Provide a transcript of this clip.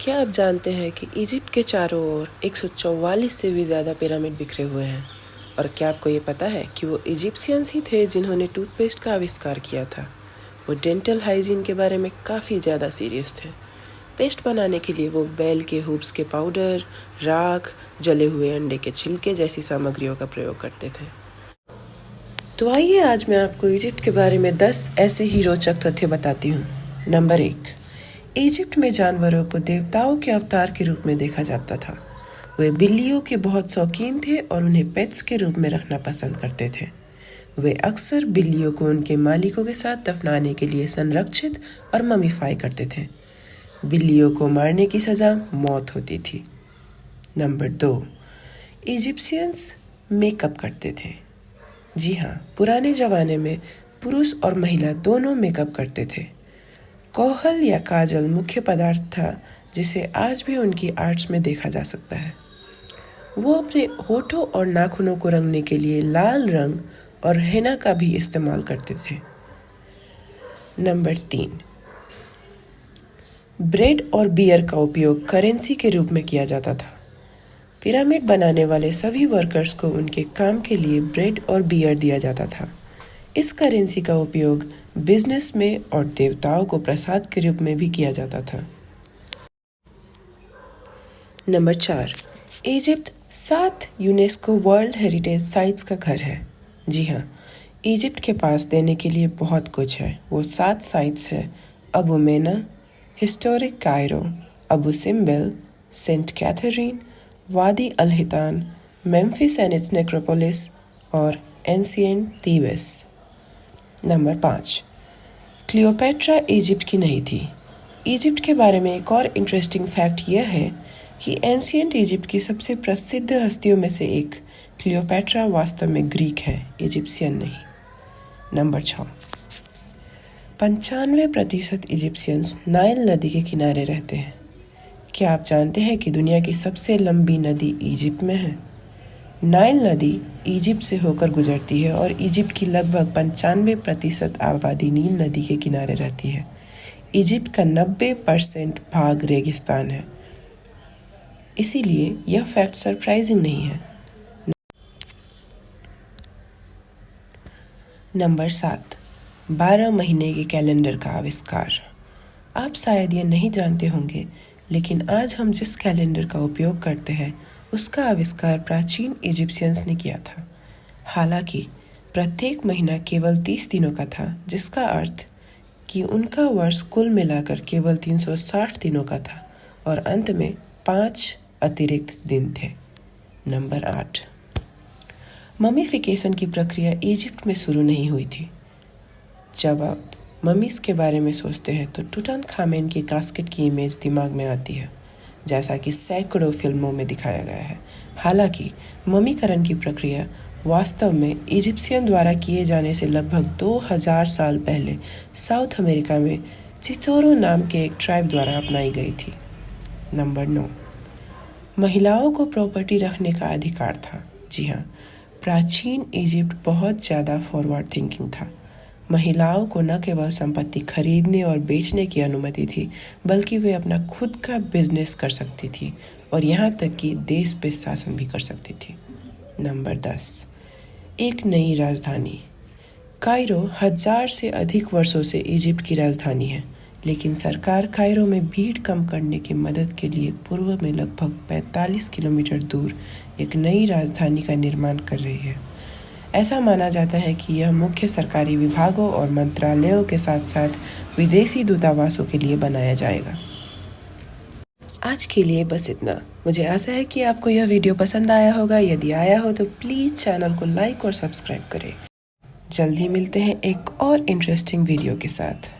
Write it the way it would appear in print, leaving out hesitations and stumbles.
क्या आप जानते हैं कि इजिप्ट के चारों ओर 144 से भी ज़्यादा पिरामिड बिखरे हुए हैं? और क्या आपको ये पता है कि वो इजिप्शियंस ही थे जिन्होंने टूथपेस्ट का आविष्कार किया था? वो डेंटल हाइजीन के बारे में काफ़ी ज़्यादा सीरियस थे। पेस्ट बनाने के लिए वो बैल के हूब्स के पाउडर, राख, जले हुए अंडे के छिलके जैसी सामग्रियों का प्रयोग करते थे। तो आइए आज मैं आपको इजिप्ट के बारे में 10 ऐसे ही रोचक तथ्य बताती हूँ। नंबर 1, इजिप्ट में जानवरों को देवताओं के अवतार के रूप में देखा जाता था। वे बिल्लियों के बहुत शौकीन थे और उन्हें पेट्स के रूप में रखना पसंद करते थे। वे अक्सर बिल्लियों को उनके मालिकों के साथ दफनाने के लिए संरक्षित और ममीफाई करते थे। बिल्लियों को मारने की सज़ा मौत होती थी। नंबर 2, इजिप्शियंस मेकअप करते थे। जी हाँ, पुराने ज़माने में पुरुष और महिला दोनों मेकअप करते थे। कोहल या काजल मुख्य पदार्थ था जिसे आज भी उनकी आर्ट्स में देखा जा सकता है। वो अपने होठों और नाखूनों को रंगने के लिए लाल रंग और हेना का भी इस्तेमाल करते थे। नंबर 3, ब्रेड और बियर का उपयोग करेंसी के रूप में किया जाता था। पिरामिड बनाने वाले सभी वर्कर्स को उनके काम के लिए ब्रेड और बियर दिया जाता था। इस करेंसी का उपयोग बिजनेस में और देवताओं को प्रसाद के रूप में भी किया जाता था। Number 4, Egypt 7 UNESCO world heritage sites का घर है। जी हाँ, इजिप्ट के पास देने के लिए बहुत कुछ है। वो 7 साइट्स हैं: Abu Mena, historic Cairo, Abu Simbel, Saint Catherine, Wadi al Hitan, Memphis and its necropolis और ancient Thebes. Number 5, Cleopatra Egypt की नहीं थी। इजिप्ट के बारे में एक और इंटरेस्टिंग फैक्ट यह है कि एंशिएंट इजिप्ट की सबसे प्रसिद्ध हस्तियों में से एक क्लियोपेट्रा वास्तव में ग्रीक है, इजिप्शियन नहीं। नंबर 6, 95% इजिप्शियंस नाइल नदी के किनारे रहते हैं। क्या आप जानते हैं कि दुनिया की सबसे लंबी नदी इजिप्ट में है? नाइल नदी इजिप्ट से होकर गुजरती है और इजिप्ट की लगभग 95% आबादी नील नदी के किनारे रहती है। इजिप्ट का 90% भाग रेगिस्तान है, इसीलिए यह फैक्ट सरप्राइजिंग नहीं है। नंबर 7, 12 महीने के कैलेंडर का आविष्कार। आप शायद ये नहीं जानते होंगे, लेकिन आज हम जिस कैलेंडर का उपयोग करते हैं उसका आविष्कार प्राचीन इजिप्शियंस ने किया था। हालांकि प्रत्येक महीना केवल 30 दिनों का था, जिसका अर्थ कि उनका वर्ष कुल मिलाकर केवल 360 दिनों का था और अंत में 5 अतिरिक्त दिन थे। नंबर 8, ममीफिकेशन की प्रक्रिया इजिप्ट में शुरू नहीं हुई थी। जब आप ममीज़ के बारे में सोचते हैं तो टूटनखामेन की कास्केट की इमेज दिमाग में आती है, जैसा कि सैकड़ों फिल्मों में दिखाया गया है। हालांकि ममीकरण की प्रक्रिया वास्तव में इजिप्शियन द्वारा किए जाने से लगभग 2000 साल पहले साउथ अमेरिका में चिचोरो नाम के एक ट्राइब द्वारा अपनाई गई थी। नंबर 9, महिलाओं को प्रॉपर्टी रखने का अधिकार था। जी हाँ, प्राचीन इजिप्ट बहुत ज़्यादा फॉरवर्ड थिंकिंग था। महिलाओं को न केवल संपत्ति खरीदने और बेचने की अनुमति थी, बल्कि वे अपना खुद का बिजनेस कर सकती थी और यहाँ तक कि देश पे शासन भी कर सकती थी। नंबर 10, एक नई राजधानी। कायरो 1000 से अधिक वर्षों से इजिप्ट की राजधानी है, लेकिन सरकार कायरो में भीड़ कम करने की मदद के लिए पूर्व में लगभग 45 किलोमीटर दूर एक नई राजधानी का निर्माण कर रही है। ऐसा माना जाता है कि यह मुख्य सरकारी विभागों और मंत्रालयों के साथ साथ विदेशी दूतावासों के लिए बनाया जाएगा। आज के लिए बस इतना। मुझे आशा है कि आपको यह वीडियो पसंद आया होगा। यदि आया हो तो प्लीज़ चैनल को लाइक और सब्सक्राइब करें। जल्द ही मिलते हैं एक और इंटरेस्टिंग वीडियो के साथ।